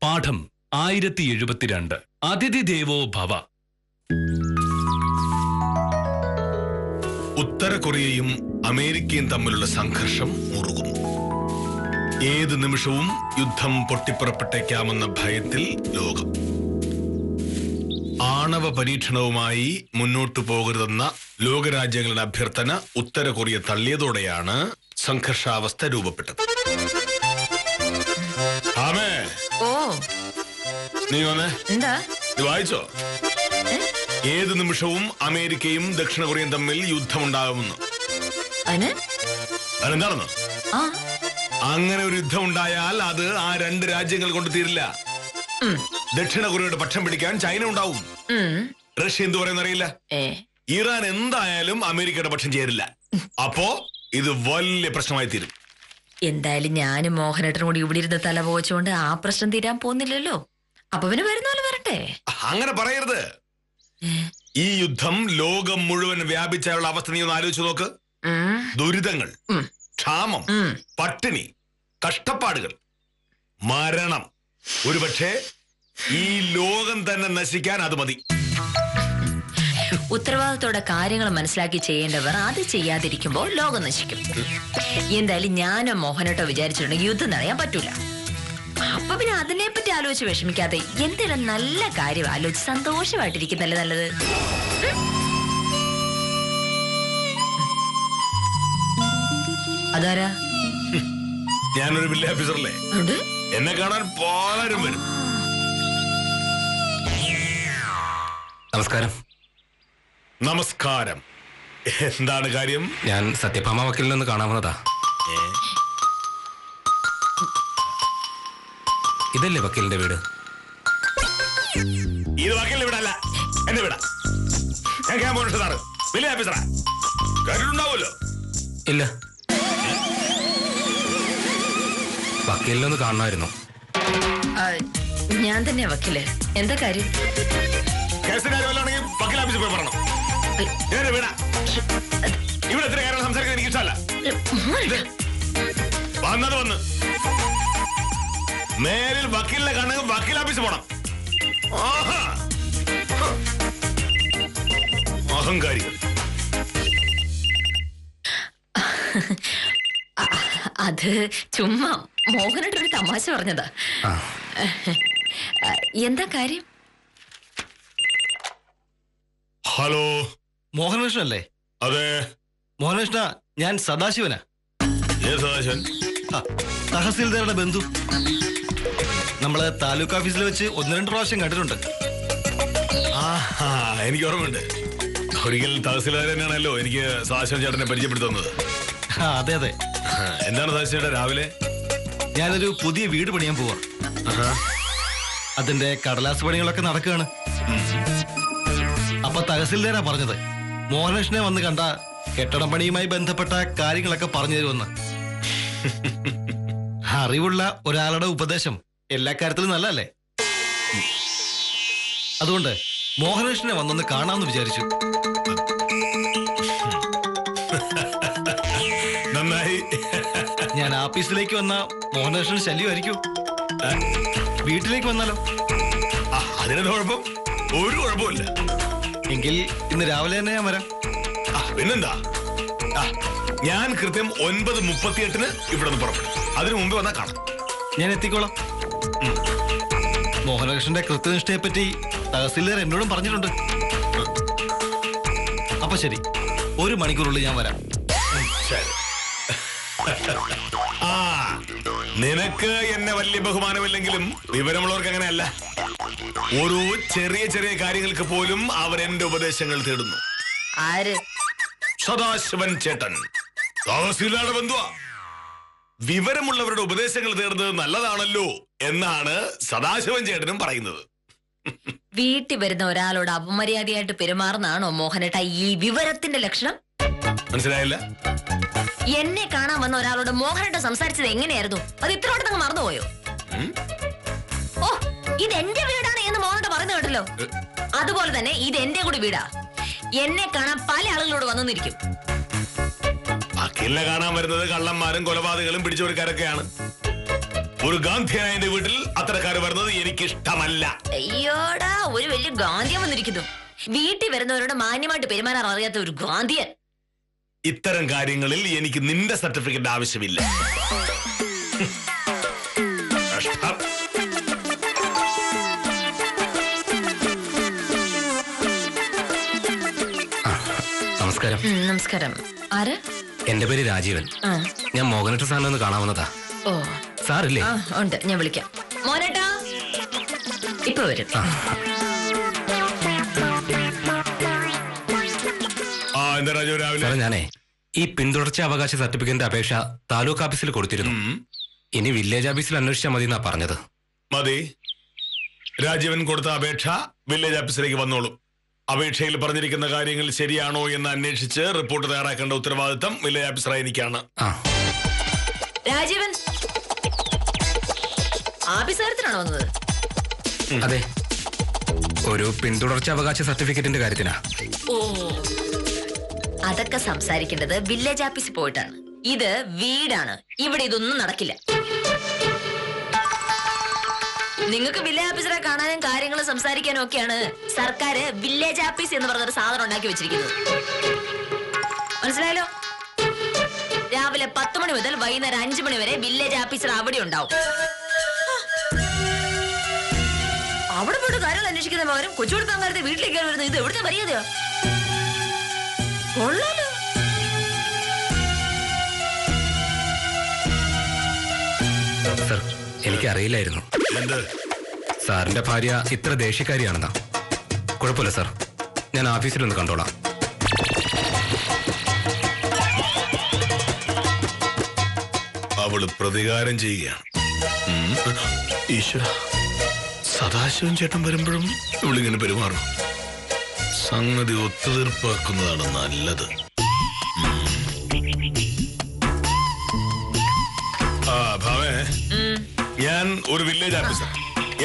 പാഠം 1072 അതിഥി ദേവോ ഭവ. ഉത്തര കൊറിയയും അമേരിക്കയും തമ്മിലുള്ള സംഘർഷം മുറുകുന്നു. ഏത് നിമിഷവും യുദ്ധം പൊട്ടിപ്പുറപ്പെട്ടേക്കാമെന്ന ഭയത്തിൽ ലോകം. ആണവ പരീക്ഷണവുമായി മുന്നോട്ടു പോകരുതെന്ന ലോകരാജ്യങ്ങളുടെ അഭ്യർത്ഥന ഉത്തര കൊറിയ തള്ളിയതോടെയാണ് സംഘർഷാവസ്ഥ രൂപപ്പെട്ടത്. ആമേ, നീ വന്നേ. നീ വായിച്ചോ? ഏത് നിമിഷവും അമേരിക്കയും ദക്ഷിണ കൊറിയയും തമ്മിൽ യുദ്ധമുണ്ടാകുമെന്ന്. അതെന്താണെന്ന്? അങ്ങനെ ഒരു യുദ്ധം ഉണ്ടായാൽ അത് ആ രണ്ട് രാജ്യങ്ങൾ കൊണ്ട് തീരില്ല. ദക്ഷിണ കൊറിയയുടെ പക്ഷം പിടിക്കാൻ ചൈന ഉണ്ടാവും. റഷ്യ എന്ത് പറയുന്ന അറിയില്ല. ഇറാൻ എന്തായാലും അമേരിക്കയുടെ പക്ഷം ചേരില്ല. അപ്പോ ഇത് വലിയ പ്രശ്നമായി തീരും. എന്തായാലും ഞാനും മോഹനേട്ടനും കൂടി ഇവിടെ ഇരുന്ന് തല പോച്ചുകൊണ്ട് ആ പ്രശ്നം തീരാൻ പോകുന്നില്ലല്ലോ. അപ്പൊ പിന്നെ വരുന്ന പോലെ വരട്ടെ. അങ്ങനെ പറയരുത്. ഈ യുദ്ധം ലോകം മുഴുവൻ വ്യാപിച്ചാലുള്ള അവസ്ഥ നീ ഒന്ന് ആലോചിച്ച് നോക്ക്. ദുരിതങ്ങൾ, ക്ഷാമം, പട്ടിണി, കഷ്ടപ്പാടുകൾ, മരണം. ഒരുപക്ഷെ ഈ ലോകം തന്നെ നശിക്കാൻ അത് മതി. ഉത്തരവാദിത്തോടെ കാര്യങ്ങൾ മനസ്സിലാക്കി ചെയ്യേണ്ടവർ അത് ചെയ്യാതിരിക്കുമ്പോൾ ലോകം നശിക്കും. എന്തായാലും ഞാനോ മോഹനേട്ടോ വിചാരിച്ചിട്ടുണ്ടെങ്കിൽ യുദ്ധം തടയാൻ പറ്റൂല. അപ്പൊ പിന്നെ അതിനെപ്പറ്റി ആലോചിച്ച് വിഷമിക്കാതെ എന്തെങ്കിലും നല്ല കാര്യം ആലോചിച്ച് സന്തോഷമായിട്ടിരിക്കുന്നല്ലേ നല്ലത്. അതാരാ? ഞാനൊരു വില്ലേജ് ഓഫീസറല്ലേ, എന്നെ കാണാൻ പലരും വരും. നമസ്കാരം. നമസ്കാരം. എന്താണ് കാര്യം? ഞാൻ സത്യഭാമ വക്കീലിനെ ഒന്ന് കാണാവുന്നതാ. ഇതല്ലേ വക്കീലിന്റെ വീട്? ഇത് വക്കീലിന്റെ വീടല്ല, എന്റെ വീടാ. ഞാൻ മോനിട്ടതാണ്, വില്ലേജ് ഓഫീസറാ. കാര്യമുണ്ടാവുമല്ലോ. ഇല്ല, വക്കീലിനെ ഒന്ന് കാണണമായിരുന്നു. ഞാൻ തന്നെയാ വക്കീല്. എന്താ കാര്യം? കേസിന്റെ കാര്യമല്ലാണെങ്കിൽ വക്കീൽ ഓഫീസിൽ പോയി പറയണം. വീടാ. ഇവിടെ എത്ര കാര്യങ്ങൾ സംസാരിക്കാൻ എനിക്ക് ഇഷ്ടമല്ല. വന്നത് വന്ന് മേലിൽ വക്കീലിനെ കാണണമെങ്കിൽ വക്കീൽ ഓഫീസിൽ പോണം. അഹങ്കാരികൾ. അത് ചുമ്മാ മോഹനായിട്ടൊരു തമാശ പറഞ്ഞതാ. എന്താ കാര്യം? ഹലോ, മോഹനകൃഷ്ണനല്ലേ? അതെ. മോഹനകൃഷ്ണ, ഞാൻ സദാശിവനാ. സദാശിവൻ? തഹസീൽദാരുടെ ബന്ധു. നമ്മള് താലൂക്ക് ഓഫീസിൽ വെച്ച് 1-2 പ്രാവശ്യം കണ്ടിട്ടുണ്ട്. എനിക്ക് ഓർമ്മയുണ്ട്. ഒരിക്കൽ തഹസീൽദാർ തന്നെയാണല്ലോ എനിക്ക് സദാശിവൻ ചേട്ടനെ പരിചയപ്പെടുത്തുന്നത്. അതെ അതെ. എന്താണ് സദാശിവൻ രാവിലെ? ഞാനൊരു പുതിയ വീട് പണിയാൻ പോവാ. അതിന്റെ കടലാസ് പണികളൊക്കെ നടക്കുകയാണ്. അപ്പൊ തഹസീൽദാരാ പറഞ്ഞത് മോഹനകൃഷ്ണനെ വന്ന് കണ്ട കെട്ടിടം പണിയുമായി ബന്ധപ്പെട്ട കാര്യങ്ങളൊക്കെ പറഞ്ഞു തരുമെന്ന്. അറിവുള്ള ഒരാളുടെ ഉപദേശം എല്ലാ കാര്യത്തിലും നല്ലതല്ലേ? അതുകൊണ്ട് മോഹനകൃഷ്ണനെ വന്നൊന്ന് കാണാമെന്ന് വിചാരിച്ചു. നന്നായി. ഞാൻ ഓഫീസിലേക്ക് വന്ന മോഹനകൃഷ്ണൻ ശല്യമായിരിക്കും. വീട്ടിലേക്ക് വന്നാലോ? അതിനെന്താ കുഴപ്പം? ഒരു കുഴപ്പമില്ല. എങ്കിൽ ഇന്ന് രാവിലെ തന്നെ ഞാൻ വരാം. പിന്നെന്താ, ഞാൻ കൃത്യം 9:38 ഇവിടെ നിന്ന് പുറപ്പെടും. അതിനു മുമ്പ് വന്നാൽ കാണാം. ഞാൻ എത്തിക്കോളാം. മോഹനകൃഷ്ണന്റെ കൃത്യനിഷ്ഠയെ പറ്റി തഹസീൽദാർ എന്നോടും പറഞ്ഞിട്ടുണ്ട്. അപ്പൊ ശരി, 1 മണിക്കൂറുള്ളിൽ ഞാൻ വരാം. ശരി. നിനക്ക് എന്നെ വലിയ ബഹുമാനമില്ലെങ്കിലും വിവരമുള്ളവർക്ക് അങ്ങനെയല്ല. ഓരോ ചെറിയ ചെറിയ കാര്യങ്ങൾക്ക് പോലും അവർ എന്റെ ഉപദേശങ്ങൾ തേടുന്നു. ആര്? സദാശിവൻ ചേട്ടൻ, തഹസീൽദാരുടെ ബന്ധുവാ. വിവരമുള്ളവരുടെ ഉപദേശങ്ങൾ തേടുന്നത് നല്ലതാണല്ലോ എന്നാണ് സദാശിവൻ ചേട്ടനും പറയുന്നത്. വീട്ടിൽ വരുന്ന ഒരാളോട് അപമര്യാദയായിട്ട് പെരുമാറുന്നതാണോ മോഹനേട്ട ഈ വിവരത്തിന്റെ ലക്ഷണം? മനസ്സിലായില്ല? എന്നെ കാണാൻ വന്ന ഒരാളോട് മോഹനേട്ട സംസാരിച്ചത് എങ്ങനെയായിരുന്നു? അത് ഇത്രയോട്ടങ്ങ് മറന്നുപോയോ? ഓ, ഇത് എന്റെ വീടാണ് എന്ന് മോഹനേട്ട പറഞ്ഞു കേട്ടല്ലോ. അതുപോലെ തന്നെ ഇത് എന്റെ കൂടി വീടാ. എന്നെ കാണാൻ പല ആളുകളോട് വന്നിരിക്കും. വക്കീലിനെ കാണാൻ വരുന്നത് കള്ളന്മാരും കൊലപാതകളും പിടിച്ചവർക്കാരൊക്കെയാണ്. ഒരു ഗാന്ധിയനായന്റെ വീട്ടിൽ അത്തരക്കാർ വരുന്നത് എനിക്ക് ഇഷ്ടമല്ല. അയ്യോടാ, ഒരു വലിയ ഗാന്ധിയൻ വന്നിരിക്കുന്നു. വീട്ടിൽ വരുന്നവരോട് മാന്യമായിട്ട് പെരുമാറാൻ അറിയാത്ത ഒരു ഗാന്ധിയൻ. ഇത്തരം കാര്യങ്ങളിൽ എനിക്ക് നിന്റെ സർട്ടിഫിക്കറ്റ് ആവശ്യമില്ല. കഷ്ടം. നമസ്കാരം. നമസ്കാരം. ആര്? എന്റെ പേര് രാജീവൻ. ഞാൻ മോഹനേട്ട സാറിനെ ഒന്ന് കാണാവുന്നതാ. ഓ, സാറില്ലേ? ഉണ്ട്, ഞാൻ വിളിക്കാം. മോനേട്ടാ ഇപ്പൊ വരും. എന്താ രാജു രാവിലെ? സാറേ, ഞാനേ ഈ പിന്തുടർച്ച അവകാശ സർട്ടിഫിക്കറ്റിന്റെ അപേക്ഷ താലൂക്ക് ഓഫീസിൽ കൊടുത്തിരുന്നു. ഇനി വില്ലേജ് ഓഫീസിൽ അന്വേഷിച്ചാൽ മതി എന്നാ പറഞ്ഞത്. മതി. രാജീവൻ കൊടുത്ത അപേക്ഷ വില്ലേജ് ഓഫീസിലേക്ക് വന്നോളും. അപേക്ഷയിൽ പറഞ്ഞിരിക്കുന്ന കാര്യങ്ങൾ ശരിയാണോ എന്ന് അന്വേഷിച്ച് റിപ്പോർട്ട് തയ്യാറാക്കേണ്ട ഉത്തരവാദിത്തം വില്ലേജ് ഓഫീസറായി എനിക്കാണ്. രാജീവൻ ആഫീസർത്തിനാണോ വന്നത്? അതെ, ഒരു പിന്തുടർച്ച അവകാശ സർട്ടിഫിക്കറ്റിന്റെ കാര്യത്തിനാ. ഓ, അതൊക്കെ സംസാരിക്കേണ്ടത് വില്ലേജ് ഓഫീസിൽ പോയിട്ടാണ്. ഇത് വീടാണ്, ഇവിടെ ഇതൊന്നും നടക്കില്ല. നിങ്ങൾക്ക് വില്ലേജ് ഓഫീസറെ കാണാനും കാര്യങ്ങൾ സംസാരിക്കാനും ഒക്കെയാണ് സർക്കാർ വില്ലേജ് ഓഫീസ് എന്ന് പറഞ്ഞൊരു സാധനം ഉണ്ടാക്കി വെച്ചിരിക്കുന്നത്. മനസ്സിലായല്ലോ? രാവിലെ 10 മണി മുതൽ വൈകുന്നേരം 5 മണി വരെ വില്ലേജ് ഓഫീസർ അവിടെ ഉണ്ടാവും. അവിടെ പോയിട്ട് കാര്യങ്ങൾ അന്വേഷിക്കുന്ന പകരം കൊച്ചുകൊടുത്താൻ കാലത്ത് വീട്ടിലേക്ക് വരുന്നത് ഇത് എവിടുത്തെ മര്യാദയോ? കൊള്ളാലോ. സർ, എനിക്കറിയില്ലായിരുന്നു സാറിന്റെ ഭാര്യ ഇത്ര ദേഷ്യക്കാരിയാണെന്നാ. കുഴപ്പമില്ല സാർ, ഞാൻ ഓഫീസിലൊന്ന് കണ്ടോളാം. അവള് പ്രതികാരം ചെയ്യുകയാണ്. ഈശ്വര, സദാശിവൻ ചേട്ടൻ വരുമ്പോഴും ഇവളിങ്ങനെ പെരുമാറും. സംഗതി ഒത്തുതീർപ്പാക്കുന്നതാണ് നല്ലത്. ഭാവേ, ഞാൻ ഒരു വില്ലേജ് ഓഫീസർ.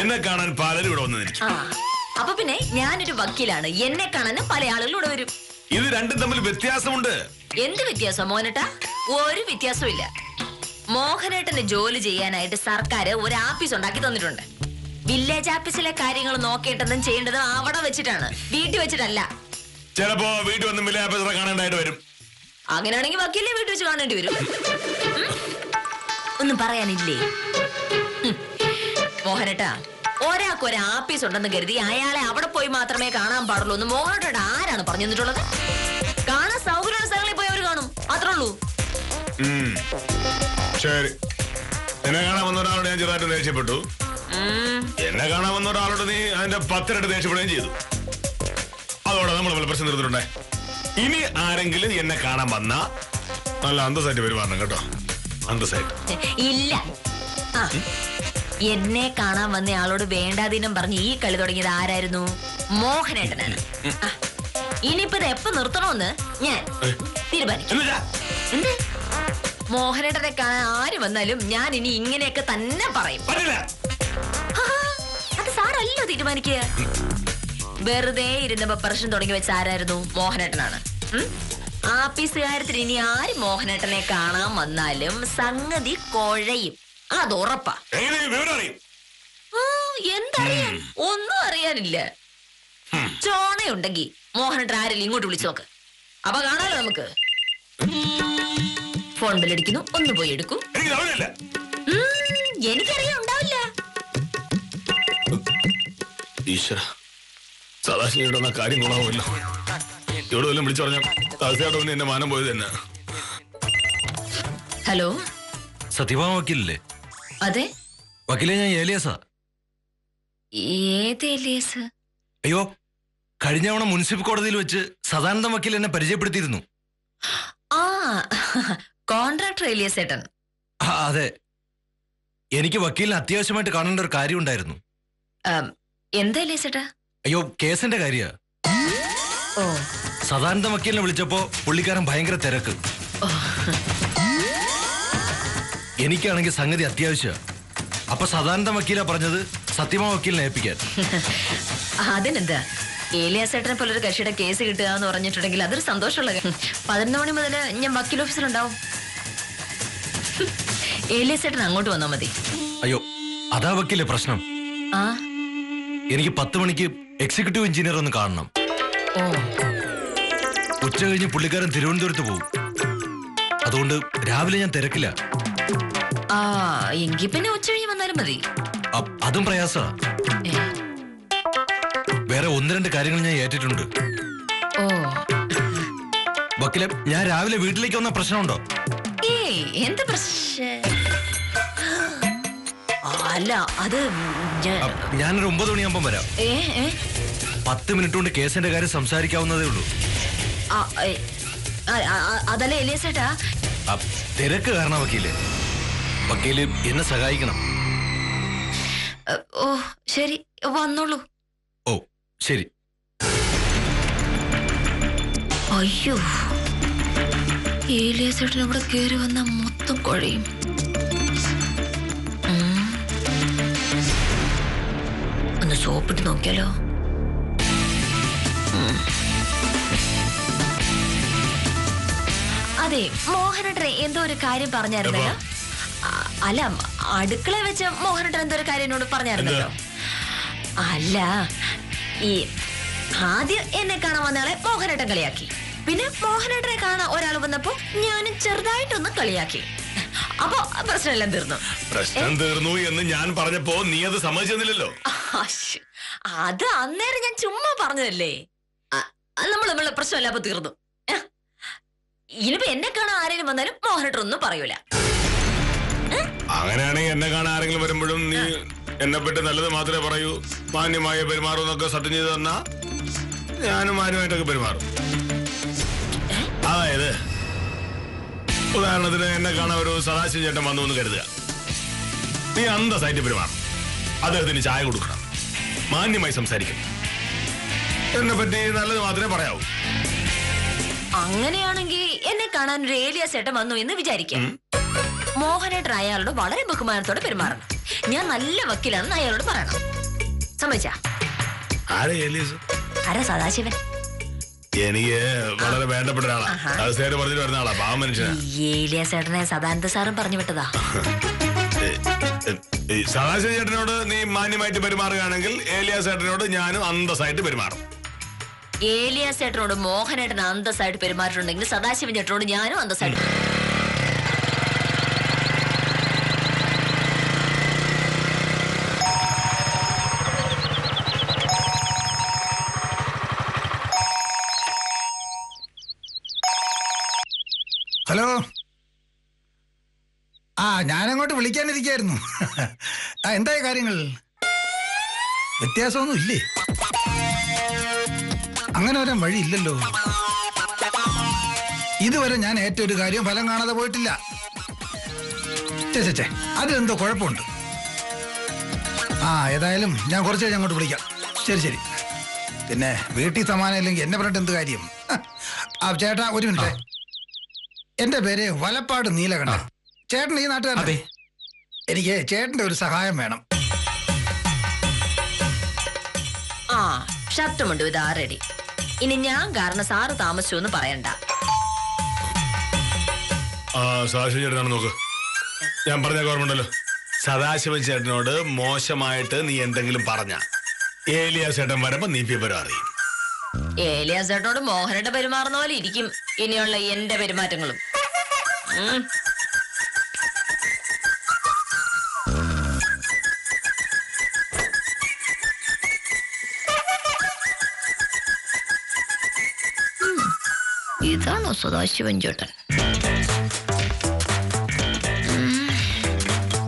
എന്നെ കാണാൻ പലരും ഇവിടെ വന്ന് നിൽക്കും. അപ്പൊ പിന്നെ ഞാനൊരു വക്കീലാണ്, എന്നെ കാണാനും പല ആളുകളും ഇവിടെ വരും. ഇത് രണ്ടും തമ്മിൽ വ്യത്യാസമുണ്ട്. എന്ത് വ്യത്യാസം മോനേട്ടാ? ഒരു വ്യത്യാസവും ഇല്ല. മോഹനേട്ടന് ജോലി ചെയ്യാനായിട്ട് സർക്കാർ ഒരു ആഫീസ് ഉണ്ടാക്കി തന്നിട്ടുണ്ട്. വില്ലേജ് ഓഫീസിലെ കാര്യങ്ങൾ നോക്കേണ്ടതും ചെയ്യേണ്ടതും അവിടെ വെച്ചിട്ടാണ്, വീട്ടിൽ വെച്ചിട്ടല്ല. ചിലപ്പോ വീട്ടിൽ വന്ന് വില്ലേജ് ഓഫീസറെ കാണേണ്ടതായിട്ട് വരും. അങ്ങനെയാണെങ്കിൽ വക്കീലിനെ വീട്ടിൽ വെച്ച് കാണേണ്ടി വരും. ഒന്നും പറയാനില്ലേ മോഹനേട്ടാ? ഒരാൾക്ക് ഒരു ആഫീസ് ഉണ്ടെന്ന് കരുതി അയാളെ അവിടെ പോയി മാത്രമേ കാണാൻ പാടുള്ളൂ എന്ന് മോഹനേട്ട ആരാണ് പറഞ്ഞു തന്നിട്ടുള്ളത്? കാണാൻ സൗകര്യമുള്ള സ്ഥലങ്ങളിൽ പോയി അവർ കാണും, അത്രേ ഉള്ളൂ. ശരി, എന്നെ കാണാൻ വന്ന ഒരാളോട് ഞാൻ ചെറുതായിട്ട് ദേഷ്യപ്പെട്ടു. എന്നെ കാണാൻ വന്ന ഒരാളോട് നീ അതിന്റെ 10 ഇരട്ടി ദേഷ്യപ്പെടുകയും ചെയ്തു. അതോടെ നമ്മൾ പ്രശ്നം തീർത്തിട്ടുണ്ടേ. ഇനി ആരെങ്കിലും എന്നെ കാണാൻ വന്നാ നല്ല അന്തസ്സായിട്ട് പെരുമാറണം കേട്ടോ. അന്തസ്സായിട്ട് ഇല്ല. എന്നെ കാണാൻ വന്ന ആളോട് വേണ്ടാതിനം പറഞ്ഞ് ഈ കളി തുടങ്ങിയത് ആരായിരുന്നു? മോഹനേട്ടനാണ്. ഇനിയിപ്പോ ഇത് എപ്പോ നിർത്തണോന്ന് ഞാൻ തീരുമാനിക്കും. എന്ത്? മോഹനേട്ടനെ കാണാൻ ആര് വന്നാലും ഞാൻ ഇനി ഇങ്ങനെയൊക്കെ തന്നെ പറയും. അത് സാറല്ലോ തീരുമാനിക്കുക. വെറുതെ ഇരുന്നപ്പോ പ്രശ്നം തുടങ്ങി വെച്ച ആരായിരുന്നു? മോഹനേട്ടനാണ്. ആഫീസ് കാര്യത്തിൽ ഇനി ആര് മോഹനേട്ടനെ കാണാൻ വന്നാലും സംഗതി കുഴയും, അത് ഉറപ്പാ. എന്തറിയാൻ? ഒന്നും അറിയാനില്ല. ചോണയുണ്ടെങ്കിൽ മോഹനേട്ടൻ ആരെങ്കിലും ഇങ്ങോട്ട് വിളിച്ചു നോക്ക്, അപ്പൊ കാണാലോ നമുക്ക്. ഫോൺ ബില്ലടിക്കുന്നു, ഒന്ന് പോയി എടുക്കൂ. എനിക്കറിയാൻ ഉണ്ടാവില്ല. ഈശ്വര, സദാശിവയുടെ കാര്യം കൊള്ളാമല്ലോ. ഇവിടെ വല്ലതും വിളിച്ചു പറഞ്ഞാൽ സദസ്യായിട്ട് എന്റെ മാനം പോയത് തന്നെ. ഹലോ, സത്യഭാമ വക്കീലല്ലേ? അതെ. വക്കീലെ, ഞാൻ ഏലിയാസാ. ഏത് ഏലിയാസ്? അയ്യോ, കഴിഞ്ഞ തവണ മുനിസിപ്പൽ കോടതിയിൽ വെച്ച് സദാനന്ദം വക്കീൽ എന്നെ പരിചയപ്പെടുത്തിയിരുന്നു. ആ, കോൺട്രാക്ടർ ഏലിയാസ് ഏട്ടൻ. അതെ, എനിക്ക് വക്കീലിന് അത്യാവശ്യമായിട്ട് കാണേണ്ട ഒരു കാര്യം ഉണ്ടായിരുന്നു. എന്താ ഏലിയാസ് ഏട്ടാ? അയ്യോ, കേസിന്റെ കാര്യ. ഓ, സദാനന്ദ വക്കീലിനെ വിളിച്ചപ്പോ പുള്ളിക്കാരൻ ഭയങ്കര തിരക്ക്. എനിക്കാണെങ്കിൽ സംഗതി അത്യാവശ്യം. അപ്പൊ സദാനന്ദ വക്കീലാ പറഞ്ഞത് സത്യമാ വക്കീലിനെ ഏൽപ്പിക്കാൻ. അതിനെന്താ, ഏലിയാസ് ഏട്ടനെ പോലൊരു കക്ഷിയുടെ കേസ് കിട്ടുക എന്ന് പറഞ്ഞിട്ടുണ്ടെങ്കിൽ അതൊരു സന്തോഷമുള്ള. 11 മണി മുതൽ ഞാൻ വക്കീൽ ഓഫീസിലുണ്ടാവും. ഏലിയസേട്ടൻ അങ്ങോട്ട് വന്നാ മതി. അയ്യോ, അതാ വക്കീലെ പ്രശ്നം. ആ എനിക്ക് 10 മണിക്ക് എക്സിക്യൂട്ടീവ് എഞ്ചിനീയർ ഒന്ന് കാണണം. ഓ ഉച്ച കഴിഞ്ഞ് പുള്ളിക്കാരൻ തിരുവനന്തപുരത്ത് പോകും. അതുകൊണ്ട് രാവിലെ ഞാൻ തിരക്കില്ല. ആ എങ്കി പിന്നെ ഉച്ച കഴിഞ്ഞ് വന്നാലും മതി. അതും പ്രയാസ. ഏ, വേറെ 1-2 കാര്യങ്ങൾ ഞാൻ ഏറ്റിട്ടുണ്ട്. ഓ വക്കീലെ, ഞാൻ രാവിലെ വീട്ടിലേക്ക് വന്ന പ്രശ്നമുണ്ടോ? ഏയ് എന്ത് പ്രശ്നം? അല്ല അത് ഞാനൊരു 9 മണിയാകുമ്പം വരാം. 10 മിനിറ്റ് കൊണ്ട് കേസിന്റെ കാര്യം സംസാരിക്കാവുന്നതേ ഉള്ളൂ. അതല്ല ഏലിയസേട്ടാ. തിരക്ക് കാരണം വക്കീല് എന്നെ സഹായിക്കണം. ഓ ശരി, വന്നോളൂ. ഓ ശരി. അയ്യോ, ഏലിയസേട്ടൻ ഇവിടെ കയറി വന്ന മൊത്തം കുഴയും. ഒന്ന് സോപ്പിട്ട് നോക്കിയാലോ? അതെ, മോഹനേട്ടൻ എന്തോ ഒരു കാര്യം പറഞ്ഞായിരുന്നല്ലോ. അല്ല, അടുക്കള വെച്ച് മോഹനേട്ടൻ എന്തോ ഒരു കാര്യം എന്നോട് പറഞ്ഞായിരുന്നല്ലോ. അല്ല, ഈ ആദ്യം എന്നെ കാണാൻ വന്നയാളെ മോഹനേട്ടൻ കളിയാക്കി. പിന്നെ മോഹനേട്ടനെ കാണാൻ ഒരാൾ വന്നപ്പോ ഞാനും ചെറുതായിട്ടൊന്ന് കളിയാക്കി. അപ്പൊ പ്രശ്നമെല്ലാം തീർന്നു. പ്രശ്നം തീർന്നു എന്ന് ഞാൻ പറഞ്ഞപ്പോ നീ അത് സമ്മതിച്ചെന്നില്ലല്ലോ. അത് അന്നേരം ഞാൻ ചുമ്മാ പറഞ്ഞതല്ലേ. നമ്മള് പ്രശ്നമില്ലാപ്പൊ തീർന്നു. ഇനിയിപ്പോ എന്നെ കാണാൻ ആരെങ്കിലും വന്നാലും മോഹനേട്ടൻ ഒന്നും പറയൂല. അങ്ങനെയാണെങ്കിൽ എന്നെ കാണാൻ ആരെങ്കിലും വരുമ്പോഴും നീ എന്നെ പറ്റി നല്ലത് മാത്രമേ പറയൂ, മാന്യമായ പെരുമാറുമെന്നൊക്കെ സത്യം ചെയ്ത് തന്നാ ഞാനും മാന്യമായിട്ടൊക്കെ പെരുമാറും. അതായത് ഉദാഹരണത്തിന് എന്നെ കാണാൻ ഒരു സദാശിവ ചേട്ടൻ വന്നു എന്ന് കരുതുക. നീ അന്തസ്സായിട്ട് പെരുമാറും, അദ്ദേഹത്തിന് ചായ കൊടുക്കണം, മാന്യമായി സംസാരിക്കണം, എന്നെ പറ്റി നല്ലത് മാത്രമേ പറയാവൂ. അങ്ങനെയാണെങ്കിൽ എന്നെ കാണാൻ ഒരു ഏലിയസേട്ടൻ വന്നു എന്ന് വിചാരിക്കാം. മോഹനേട്ടൻ അയാളോട് വളരെ ബഹുമാനത്തോടെ പെരുമാറണം. ഞാൻ നല്ല വക്കീലാണെന്ന് അയാളോട് പറയണം. സമ്മതിച്ചാ? ആരാ? സദാശിവൻ. എനിക്ക് വളരെ വേണ്ടപ്പെട്ട ഒരാളാ. പറഞ്ഞിട്ട് വരുന്ന ആളാ, പാവ മനുഷ്യനാ. ഏലിയസേട്ടനെ സദാനന്ദ സാറും പറഞ്ഞു വിട്ടതാ. സദാശിവ ചേട്ടനോട് നീ മാന്യമായിട്ട് പെരുമാറുകയാണെങ്കിൽ ഏലിയാസേട്ടനോട് ഞാനും അന്തസ്സായിട്ട് പെരുമാറും. ഏലിയസേട്ടനോട് മോഹനേട്ടൻ അന്തസ്സായിട്ട് പെരുമാറിയിട്ടുണ്ടെങ്കിൽ സദാശിവൻ ചേട്ടനോട് ഞാനും അന്തസ്സായിട്ട്. ഹലോ. ഞാനങ്ങോട്ട് വിളിക്കാനിരിക്കായിരുന്നു. എന്തായ കാര്യങ്ങൾ? വ്യത്യാസമൊന്നും ഇല്ലേ? അങ്ങനെ വരാൻ വഴിയില്ലല്ലോ. ഇതുവരെ ഞാൻ ഏറ്റൊരു കാര്യം ഫലം കാണാതെ പോയിട്ടില്ല. ചേ അതിലെന്തോ കുഴപ്പമുണ്ട്. ഏതായാലും ഞാൻ കുറച്ച് കഴിഞ്ഞ് അങ്ങോട്ട് വിളിക്കാം. ശരി. പിന്നെ വീട്ടിൽ സമാനം ഇല്ലെങ്കിൽ എന്നെ പറഞ്ഞിട്ട് എന്ത് കാര്യം? ചേട്ടാ ഒരു മിനിറ്റ്. എന്റെ പേര് വലപ്പാട് നീലകണ്ഠൻ. ചേട്ടൻ ഈ നാട്ടുകാരൻ. എനിക്ക് ചേട്ടന്റെ ഒരു സഹായം വേണം. ഷർട്ടുമുണ്ട് ഇതാ റെഡി. ഇനി ഞാൻ കാരണം സാറ് താമസിച്ചു എന്ന് പറയണ്ട. സദാശിവൻ ചേട്ടനാണ് നോക്ക്. ഞാൻ പറഞ്ഞ ഓർമ്മണ്ടല്ലോ, സദാശിവൻ ചേട്ടനോട് മോശമായിട്ട് നീ എന്തെങ്കിലും പറഞ്ഞ ഏലിയാസ് ചേട്ടൻ വരുമ്പോ നീ വിവരം അറിയും. ഏലിയാസ് ചേട്ടനോട് മോഹനേട്ടൻ പെരുമാറുന്ന പോലെ ഇരിക്കും ഇനിയുള്ള എന്റെ പെരുമാറ്റങ്ങളും. ഇതാണോ സദാശിവൻ ചേട്ടൻ?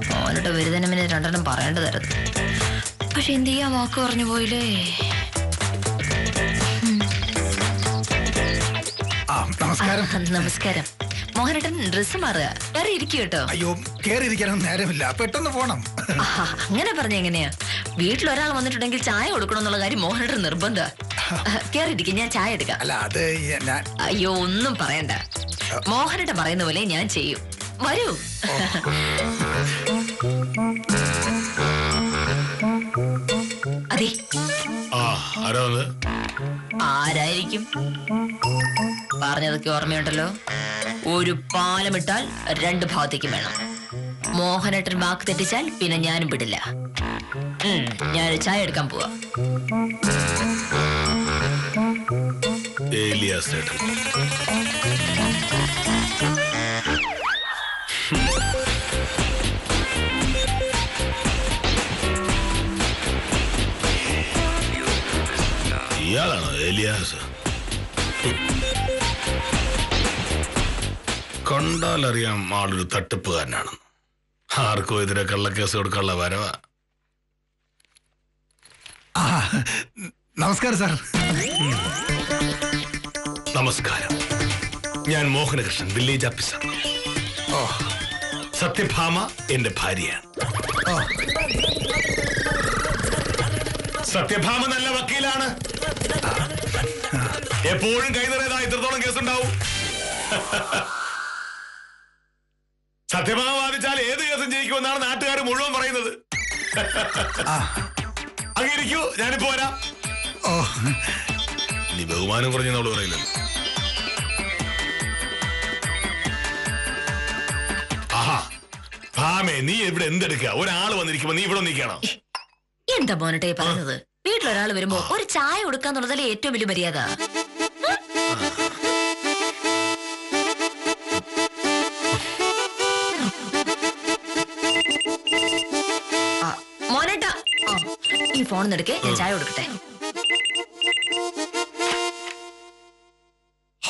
മോഹനേട്ടൻ വരുന്നതിന് 2 പറയേണ്ടതായിരുന്നു. പക്ഷെ എന്ത് ചെയ്യാ, വാക്ക് പറഞ്ഞു പോയില്ലേ. നമസ്കാരം. മോഹനേട്ടൻ ഡ്രസ് മാറുക, കയറി ഇരിക്കും കേട്ടോ. അയ്യോ, കയറിയിരിക്കാനൊന്നും നേരമില്ല, പെട്ടെന്ന് പോണം. അങ്ങനെ പറഞ്ഞ എങ്ങനെയാ? വീട്ടിലൊരാൾ വന്നിട്ടുണ്ടെങ്കിൽ ചായ കൊടുക്കണമെന്നുള്ള കാര്യം മോഹനേട്ടൻ നിർബന്ധ. കയറിയിരിക്കും, ഞാൻ ചായ എടുക്കാം. അല്ല അത് അയ്യോ ഒന്നും പറയണ്ട, മോഹനേട്ടൻ പറയുന്ന പോലെ ഞാൻ ചെയ്യും. വരൂ. അതെ, ആരായിരിക്കും? പറഞ്ഞതൊക്കെ ഓർമ്മയുണ്ടല്ലോ. ഒരു പാലമിട്ടാൽ 2 ഭാഗത്തേക്കും വേണം. മോഹനേട്ടൻ വാക്ക് തെറ്റിച്ചാൽ പിന്നെ ഞാനും വിടില്ല. ഞാനൊരു ചായ എടുക്കാൻ പോവാ. ഏലിയാസ് ഏട്ടൻ. ഇയാളാണോ ഏലിയാസ്? കണ്ടാലറിയാം ആളൊരു തട്ടിപ്പുകാരനാണെന്ന്. ആർക്കും എതിരെ കള്ളക്കേസ് കൊടുക്കാനുള്ള വരവാ. നമസ്കാരം സാർ. നമസ്കാരം. ഞാൻ മോഹനകൃഷ്ണൻ, വില്ലേജ് ഓഫീസർ. സത്യഭാമ എന്റെ ഭാര്യയാണ്. സത്യഭാമ നല്ല വക്കീലാണ്. എപ്പോഴും കൈനിറയതാ ഇത്രത്തോളം കേസുണ്ടാവും. സത്യഭാമ വാദിച്ചാൽ ഏത് കേസും ജയിക്കുമെന്നാണ് നാട്ടുകാർ മുഴുവൻ പറയുന്നത്. അങ്ങിരിക്കൂ, ഞാനിപ്പോ വരാം. നീ ബഹുമാനം കുറഞ്ഞെന്നോട് പറയില്ലല്ലോ. ആഹാ ഭാമേ, നീ ഇവിടെ എന്തെടുക്കുക? ഒരാള് വന്നിരിക്കുമ്പോ നീ ഇവിടെ നിൽക്കണം. എന്താ മോനട്ടെ പറഞ്ഞത്? വീട്ടിലൊരാൾ വരുമ്പോ ഒരു ചായ കൊടുക്കാന്നുള്ളതല്ലേ ഏറ്റവും വലിയ മര്യാദ. മോനേട്ടാ, ഈ ഫോൺ എടുക്കേ, ഞാൻ ചായ കൊടുക്കട്ടെ.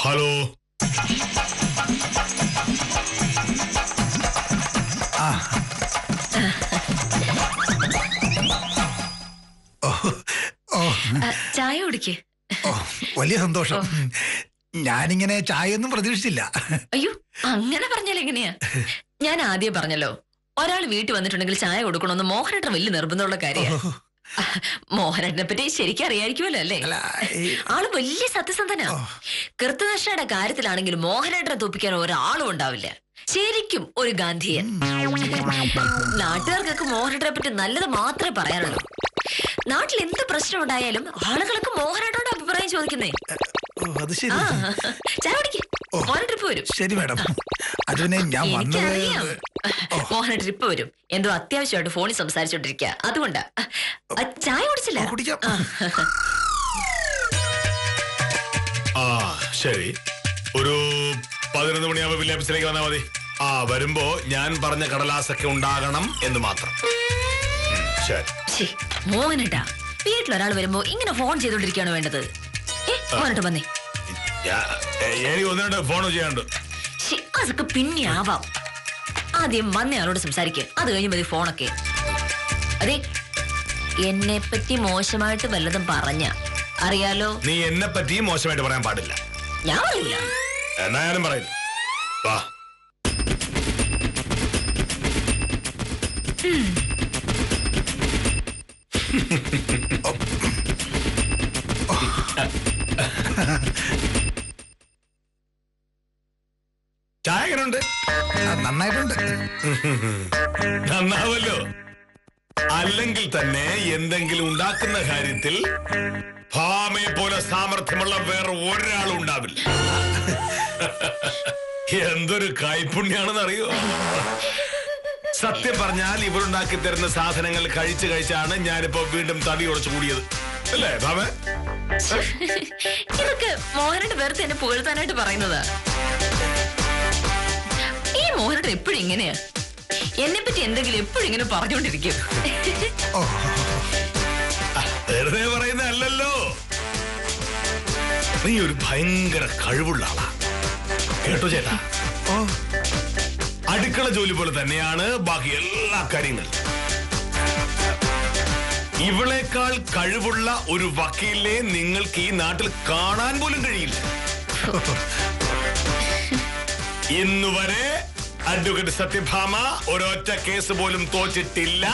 ഹലോ. ചായ കുടിക്ക്. വലിയ സന്തോഷം. ഞാനിങ്ങനെ ചായ ഒന്നും പ്രതീക്ഷിച്ചില്ല. അയ്യോ, അങ്ങനെ പറഞ്ഞാൽ എങ്ങനെയാ? ഞാൻ ആദ്യം പറഞ്ഞല്ലോ, ഒരാൾ വീട്ടിൽ വന്നിട്ടുണ്ടെങ്കിൽ ചായ കൊടുക്കണമെന്ന് മോഹനേട്ടൻ വലിയ നിർബന്ധമുള്ള കാര്യമാണ്. മോഹനേട്ടനെ പറ്റി ശരിക്കും അറിയായിരിക്കുമല്ലോ അല്ലേ? ആള് വലിയ സത്യസന്ധനാ. കൃത്യനിഷ്ഠയുടെ കാര്യത്തിലാണെങ്കിലും മോഹനേട്ടനെ തോപ്പിക്കാൻ ഒരാളും ഉണ്ടാവില്ല. ശരിക്കും ഒരു ഗാന്ധിയൻ. നാട്ടുകാർക്കൊക്കെ മോഹനേട്ടനെ പറ്റി നല്ലത് മാത്രമേ പറയാനുള്ളൂ. നാട്ടിൽ എന്ത് പ്രശ്നം ഉണ്ടായാലും ആളുകൾക്ക് മോഹനേട്ടനോട് അഭിപ്രായം ചോദിക്കുന്നേ. ചായ കുടിക്ക്, മോഹന ട്രിപ്പ് വരും. ശരി മാഡം. എനിക്കറിയാം മോഹന ട്രിപ്പ് വരും. എന്തോ അത്യാവശ്യമായിട്ട് ഫോണിൽ സംസാരിച്ചോണ്ടിരിക്കുക, അതുകൊണ്ടാ. ചായ കുടിച്ചില്ല? ശരി, ഒരു 11 മണിയാവുമ്പോ വില്ലേജ് ഓഫീസിലേക്ക് വന്നാൽ മതി. വരുമ്പോ ഞാൻ പറഞ്ഞ കടലാസൊക്കെ ഉണ്ടാകണം എന്ന് മാത്രം. മോഹനേട്ടാ, വീട്ടിലൊരാൾ വരുമ്പോ ഇങ്ങനെ ഫോൺ ചെയ്തോണ്ടിരിക്കുകയാണ് വേണ്ടത്. മോഹനേട്ടാ വന്നേ. എനിക്ക് ഒന്നുണ്ട് ഫോൺ ചെയ്യാണ്ട്. അതൊക്കെ പിന്നെ ആവാം. ആദ്യം വന്നയാളോട് സംസാരിക്കുക, അത് കഴിഞ്ഞ് മതി ഫോണൊക്കെ. അതെ, എന്നെ പറ്റി മോശമായിട്ട് വല്ലതും പറഞ്ഞ അറിയാലോ. നീ എന്നെ പറ്റി മോശമായിട്ട് പറയാൻ പാടില്ല. ഞാൻ പറയില്ല. എന്നാ ഞാനും പറയില്ല. വാ. ചായ എങ്ങനെയുണ്ട്? നന്നായിട്ടുണ്ട്. നന്നാവല്ലോ. അല്ലെങ്കിൽ തന്നെ എന്തെങ്കിലും ഉണ്ടാക്കുന്ന കാര്യത്തിൽ ഭാമയെ പോലെ സാമർഥ്യമുള്ള വേറെ ഒരാളും ഉണ്ടാവില്ല. എന്തൊരു കൈപുണ്യാണെന്ന് അറിയോ? സത്യം പറഞ്ഞാൽ ഇവരുണ്ടാക്കി തരുന്ന സാധനങ്ങൾ കഴിച്ചാണ് ഞാനിപ്പോ വീണ്ടും തടി ഉറച്ചു കൂടിയത്, അല്ലേ ഭാമ? ഇതൊക്കെ മോഹനേട്ടൻ വെറുതെ എന്നെ പുകഴ്ത്താനായിട്ട് പറയുന്നതാ. ഈ മോഹനേട്ടൻ എപ്പോഴും ഇങ്ങനെയാ. എന്നെ പറ്റി എന്തെങ്കിലും എപ്പോഴും ഇങ്ങനെ പറഞ്ഞുകൊണ്ടിരിക്കും. വെറുതെ പറയുന്നല്ലോ. നീ ഒരു ഭയങ്കര കഴിവുള്ള ആളാ കേട്ടോ ചേട്ടാ. അടുക്കള ജോലി പോലെ തന്നെയാണ് ബാക്കി എല്ലാ കാര്യങ്ങളും. ഇവളേക്കാൾ കഴിവുള്ള ഒരു വക്കീലിനെ നിങ്ങൾക്ക് ഈ നാട്ടിൽ കാണാൻ പോലും കഴിയില്ല. ഇന്നുവരെ അഡ്വക്കേറ്റ് സത്യഭാമ ഒരൊറ്റ കേസ് പോലും തോറ്റിട്ടില്ല,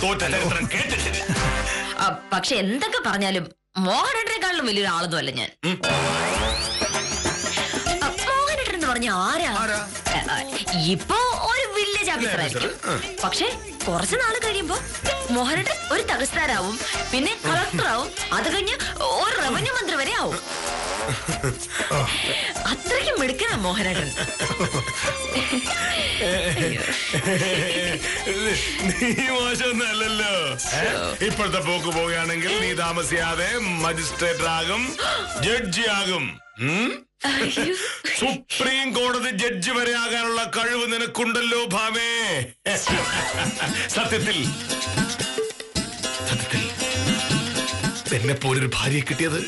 തോറ്റ ചരിത്രം കേട്ടിട്ടില്ല. പക്ഷെ എന്തൊക്കെ പറഞ്ഞാലും മോഹനേട്ടനെക്കാളും വലിയൊരു ആളൊന്നും അല്ല ഞാൻ. മോഹനേട്ടൻ എന്ന് പറഞ്ഞ ആരാ? ഇപ്പൊ ഒരു വില്ലേജ് ഓഫീസറായിരിക്കും. പക്ഷെ കുറച്ചു നാള് കഴിയുമ്പോ മോഹനേട്ടൻ ഒരു തഹസിൽദാരാവും, പിന്നെ കളക്ടറാവും, അത് കഴിഞ്ഞ് ഒരു റവന്യൂ മന്ത്രി വരെ ആവും. അത്രയ്ക്കും മിടുക്കനാ മോഹനേട്ടൻ. നീ മോശമൊന്നല്ലല്ലോ. ഇപ്പോഴത്തെ പോക്ക് പോവുകയാണെങ്കിൽ നീ താമസിയാതെ മജിസ്ട്രേറ്റ് ആകും, ജഡ്ജി ആകും. സുപ്രീം കോടതി ജഡ്ജി വരെ ആകാനുള്ള കഴിവ് നിനക്കുണ്ടല്ലോ ഭാമേ. സത്യത്തിൽ എന്നെ പോലൊരു ഭാര്യയെ കിട്ടിയത്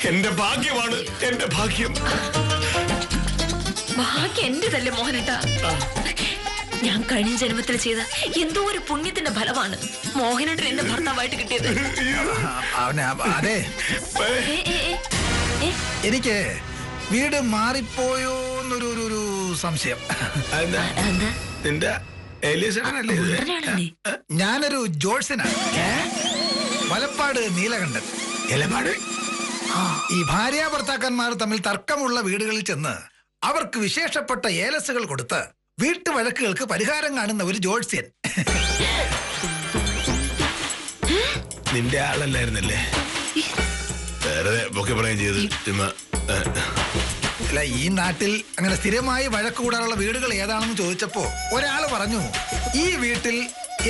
എന്റെ ഭാഗ്യമാണ്, എന്റെ ഭാഗ്യം. ഭാഗ്യം എന്റേതല്ലേ മോഹനേട്ട. ഞാൻ കഴിഞ്ഞ ജന്മത്തിൽ ചെയ്ത എന്തോ ഒരു പുണ്യത്തിന്റെ ഫലമാണ് മോഹനേട്ടൻ എന്റെ ഭർത്താവായിട്ട് കിട്ടിയത്. അതെ, എനിക്ക് വീട് മാറിപ്പോയോ എന്നൊരു സംശയം. നിന്റെ ഞാനൊരു ജോത്സ്യനാണ്, വലപ്പാട് നീലകണ്ഠൻ. ഈ ഭാര്യ ഭർത്താക്കന്മാർ തമ്മിൽ തർക്കമുള്ള വീടുകളിൽ ചെന്ന് അവർക്ക് വിശേഷപ്പെട്ട ഏലസുകൾ കൊടുത്ത് വീട്ടുവഴക്കുകൾക്ക് പരിഹാരം കാണുന്ന ഒരു ജോത്സ്യൻ. നിന്റെ ആളല്ലായിരുന്നല്ലേ? വേറെ ഒക്കെ പറയാൻ ചെയ്ത്. അല്ല, ഈ നാട്ടിൽ അങ്ങനെ സ്ഥിരമായി വഴക്ക് കൂടാനുള്ള വീടുകൾ ഏതാണെന്ന് ചോദിച്ചപ്പോ ഒരാള് പറഞ്ഞു ഈ വീട്ടിൽ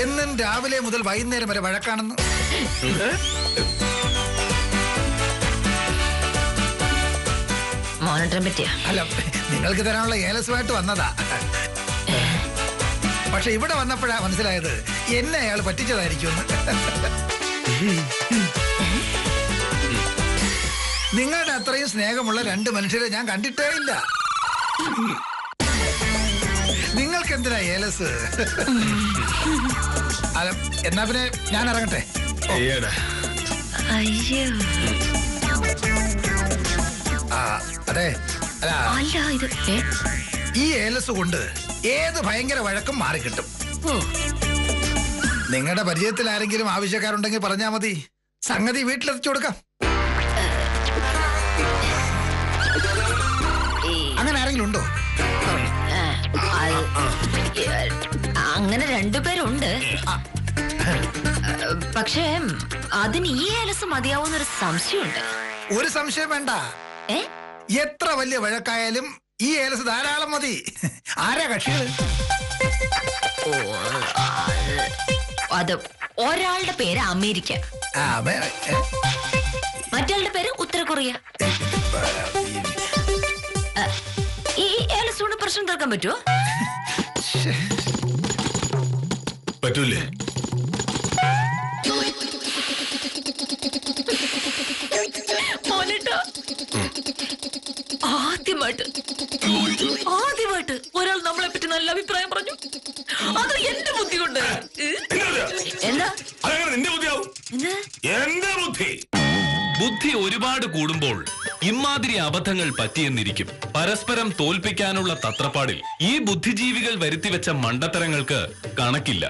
എന്നും രാവിലെ മുതൽ വൈകുന്നേരം വരെ വഴക്കാണെന്ന്. മോഹനേട്ടനെ പറ്റിയാ? അല്ല, നിങ്ങൾക്ക് തരാനുള്ള ഏലസുമായിട്ട് വന്നതാ. പക്ഷെ ഇവിടെ വന്നപ്പോഴാ മനസ്സിലായത് എന്നെ അയാൾ പറ്റിച്ചതായിരിക്കും. നിങ്ങളുടെ അത്രയും സ്നേഹമുള്ള രണ്ട് മനുഷ്യരെ ഞാൻ കണ്ടിട്ടേ ഇല്ല. നിങ്ങൾക്ക് എന്തിനാ ഏലസ്? അല്ല, എന്നാ പിന്നെ ഞാൻ ഇറങ്ങട്ടെ. അയ്യോ, അതെ, അല്ല ഇത് ഈ ഏലസ് കൊണ്ട് ഏത് ഭയങ്കര വഴക്കും മാറിക്കിട്ടും. നിങ്ങളുടെ പരിചയത്തിൽ ആരെങ്കിലും ആവശ്യക്കാരുണ്ടെങ്കിൽ പറഞ്ഞാൽ മതി, സംഗതി വീട്ടിലെത്തിച്ചു കൊടുക്കാം. അങ്ങനെ ആരെങ്കിലും ഉണ്ടോ? അങ്ങനെ രണ്ടുപേരുണ്ട്. പക്ഷേ അതിന് ഈ ഏലസ് മതിയാവുന്നൊരു സംശയമുണ്ട്. ഒരു സംശയം വേണ്ട. എത്ര വലിയ വഴക്കായാലും ഈ ഏലസ് ധാരാളം മതി. ആരാ കക്ഷികള്? അത് ഒരാളുടെ പേര് അമേരിക്ക, മറ്റയാളുടെ പേര് ഉത്തര കൊറിയ. ഈ ഏലസ് കൊണ്ട് പ്രശ്നം തീർക്കാൻ പറ്റുമോ? പറ്റൂലേ? ആദ്യമായിട്ട് ഒരാൾ നമ്മളെ പറ്റി നല്ല അഭിപ്രായം പറഞ്ഞു. അത് എന്റെ ബുദ്ധി കൊണ്ട്. എന്താ നിന്റെ ബുദ്ധിയാവും? എന്റെ ബുദ്ധി. ബുദ്ധി ഒരുപാട് കൂടുമ്പോൾ ഇമാതിരി അബദ്ധങ്ങൾ പറ്റിയെന്നിരിക്കും. പരസ്പരം തോൽപ്പിക്കാനുള്ള തത്രപ്പാടിൽ ഈ ബുദ്ധിജീവികൾ വരുത്തിവെച്ച മണ്ടത്തരങ്ങൾക്ക് കണക്കില്ല.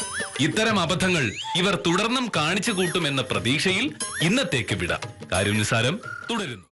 ഇത്തരം അബദ്ധങ്ങൾ ഇവർ തുടർന്നും കാണിച്ചു കൂട്ടുമെന്ന പ്രതീക്ഷയിൽ ഇന്നത്തേക്ക് വിടാം. കാര്യം നിസാരം തുടരുന്നു.